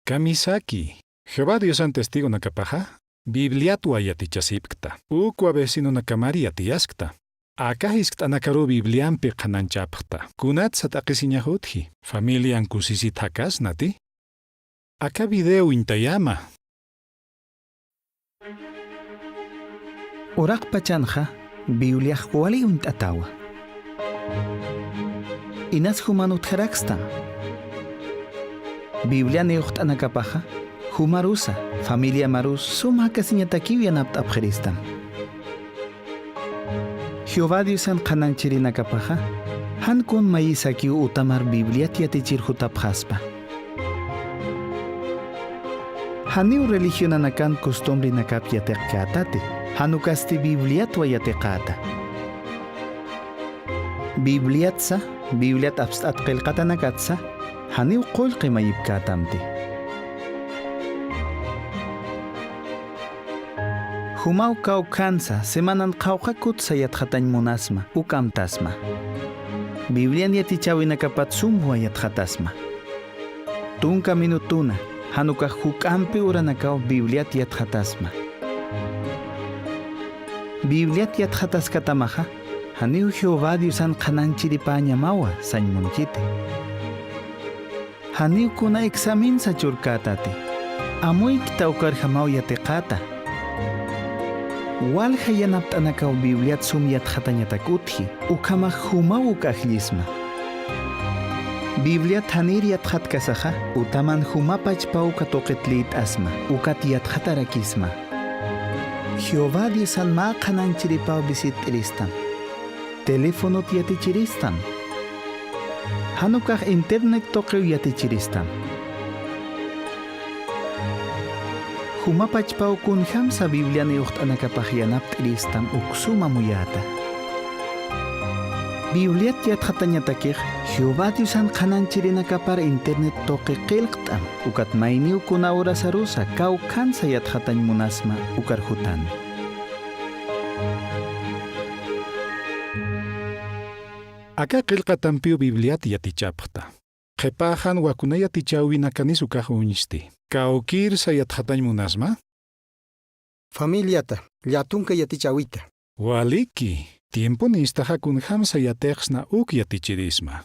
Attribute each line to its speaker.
Speaker 1: Kamisaki. Jehová Dios an testigo nakapaja. Bibliatua yatichasipkta. Ukwa vecino nakamari yatiaskta. Akahiskta nakaru Bibliampi qananchapqta. Kunat sataqisiñahutji. Familian kusisit hakas nati. Aka video intayama.
Speaker 2: Orak pachanja, Biblia wali atawa. Inas humanut herakstam. Biblia neucht anakapaja, humarusa, familia marus, suma kasiñatakiwi anapt abgeristam. Jehová Dios an kananchiri nakapaja, han kun maisaki utamar Biblia tiatichir hutapjaspa. Haniu religión anakan costumbre nakap yatekatati, hanukasti Biblia tuayatekata. Bibliatsa, Bibliat abstat qilqata nakatsa, haniu qulqi mayibkatamti. Humau kau kansa, semanan qawqa kutsa yatqatañ munasma, ukamtasma. Biblian yatichawi nakapat sumhua yatqatasma. Tunka minutuna, hanuka hukampi uranakaw Bibliat yatqatasma. Bibliat yatqataskatamaja, haniu Jehová Dios an qananchiripaña mawa sañmunchite. Haniu kuna examin sa churkatati. Amuy kitaukar hamau yatekata. Walha yanaptanakaw Bibliat sum yatqatañatakutji, ukama humau ukajlisma. Bibliat hanir yatqatkasaja, utaman humapach pauka toqetlit asma, ukat yatqatarakisma. Jehová Dios an ma qananchiripaw bisit ilistam. Teléfono yatichiristam. Hanukaj internet toqew yatichiristam. Humapachpau kun hamsa Biblia neucht anakapaj yanapt ilistam uksuma muyata. Bibliat yatqatañatakej, Jehová Dios an qananchirinakapar internet toqe qilqtam. Ukat mayniu kuna ora sarusa, kau kansa yatqatañ munasma ukarhutan.
Speaker 1: Aka qilqatampiu Bibliat yatichapqta. Qepajan wakuna yatichawi nakanis ukajuñisti. Kaukir sa yatqatañ munasma?
Speaker 3: Familiata, llatunka yatichawita.
Speaker 1: Waliki. Tiempo nistaja kun hamsa yateqsna uk yatichirisma.